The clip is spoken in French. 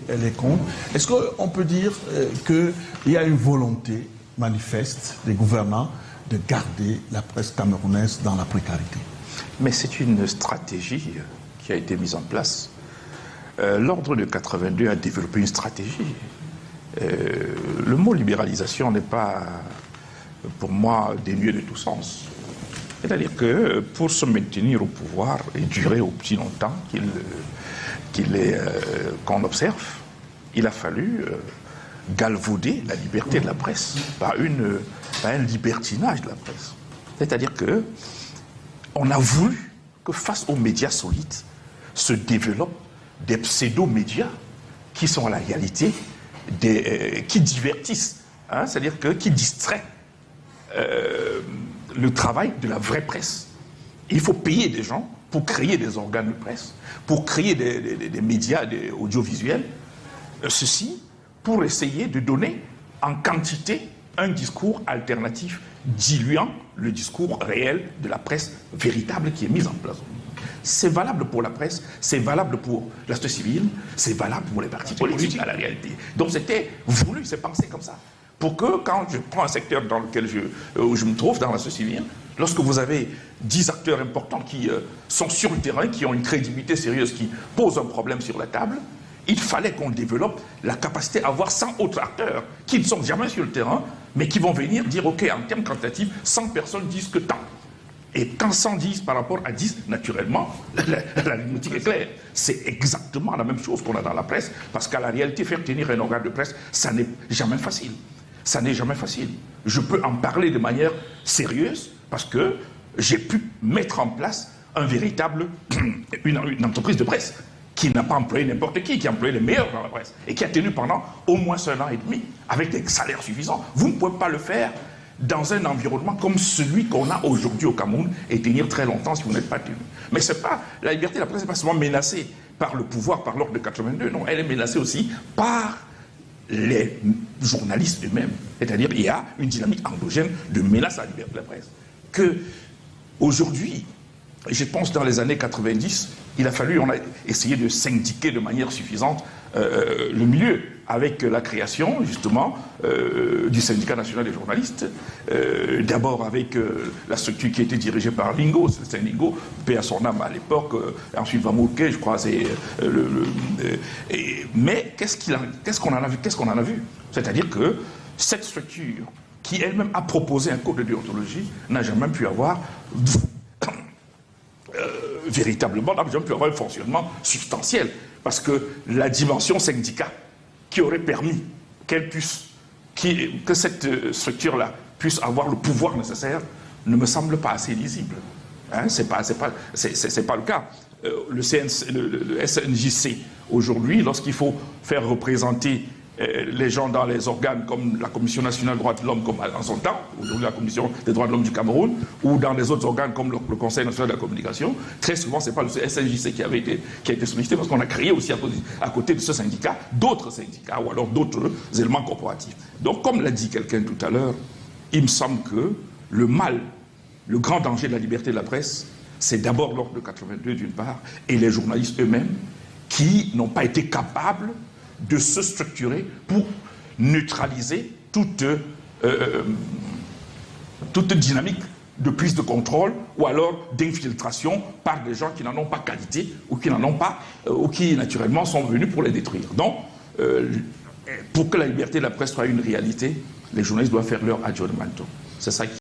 les comptes. Est-ce qu'on peut dire qu'il y a une volonté manifeste des gouvernants de garder la presse camerounaise dans la précarité? Mais c'est une stratégie qui a été mise en place. L'ordre de 82 a développé une stratégie. Le mot libéralisation n'est pas, pour moi, dénué de tout sens. C'est-à-dire que pour se maintenir au pouvoir et durer au plus longtemps qu'on observe, il a fallu galvauder la liberté de la presse par un libertinage de la presse. C'est-à-dire que on a voulu que face aux médias solides se développent des pseudo-médias qui sont en la réalité qui divertissent, hein, c'est-à-dire qui distraient le travail de la vraie presse. Il faut payer des gens pour créer des organes de presse, pour créer des médias audiovisuels, ceci pour essayer de donner en quantité un discours alternatif diluant le discours réel de la presse véritable qui est mise en place. C'est valable pour la presse, c'est valable pour la société civile, c'est valable pour les partis politiques à la réalité. Donc c'était voulu, c'est pensé comme ça. Pour que quand je prends un secteur dans lequel où je me trouve, dans la société civile, lorsque vous avez 10 acteurs importants qui sont sur le terrain, qui ont une crédibilité sérieuse, qui posent un problème sur la table, il fallait qu'on développe la capacité à avoir 100 autres acteurs qui ne sont jamais sur le terrain, mais qui vont venir dire, OK, en termes quantitatifs, 100 personnes disent que tant. Et quand 100 disent par rapport à 10, naturellement, la arithmétique est claire. C'est exactement la même chose qu'on a dans la presse, parce qu'à la réalité, faire tenir un organe de presse, ça n'est jamais facile. Ça n'est jamais facile. Je peux en parler de manière sérieuse, parce que j'ai pu mettre en place une entreprise de presse qui n'a pas employé n'importe qui a employé les meilleurs dans la presse, et qui a tenu pendant au moins 1 an et demi, avec des salaires suffisants. Vous ne pouvez pas le faire dans un environnement comme celui qu'on a aujourd'hui au Cameroun et tenir très longtemps si vous n'êtes pas tenu. Mais c'est pas, la liberté de la presse n'est pas seulement menacée par le pouvoir, par l'ordre de 82, non, elle est menacée aussi par les journalistes eux-mêmes. C'est-à-dire qu'il y a une dynamique endogène de menace à la liberté de la presse. Que aujourd'hui, je pense dans les années 90, il a fallu, on a essayé de syndiquer de manière suffisante le milieu, avec la création, justement, du syndicat national des journalistes, d'abord avec la structure qui était dirigée par Lingo, c'est Lingo, paix à son âme à l'époque, ensuite Vamourke, je crois, mais qu'est-ce qu'on en a vu? C'est-à-dire que cette structure, qui elle-même a proposé un code de déontologie, n'a jamais pu avoir véritablement, n'a jamais pu avoir un fonctionnement substantiel, parce que la dimension syndicat qui aurait permis que cette structure-là puisse avoir le pouvoir nécessaire ne me semble pas assez lisible. Hein, c'est pas le cas. Le SNJC, aujourd'hui, lorsqu'il faut faire représenter les gens dans les organes comme la Commission nationale des droits de l'homme, comme en son temps, aujourd'hui la Commission des droits de l'homme du Cameroun, ou dans les autres organes comme le Conseil national de la communication, très souvent, ce n'est pas le SNJC qui a été sollicité, parce qu'on a créé aussi à côté de ce syndicat, d'autres syndicats, ou alors d'autres éléments corporatifs. Donc, comme l'a dit quelqu'un tout à l'heure, il me semble que le mal, le grand danger de la liberté de la presse, c'est d'abord l'ordre de 82 d'une part, et les journalistes eux-mêmes, qui n'ont pas été capables de se structurer pour neutraliser toute dynamique de prise de contrôle ou alors d'infiltration par des gens qui n'en ont pas qualité ou qui n'en ont pas ou qui naturellement sont venus pour les détruire. Donc, pour que la liberté de la presse soit une réalité, les journalistes doivent faire leur aggiornamento. C'est ça qui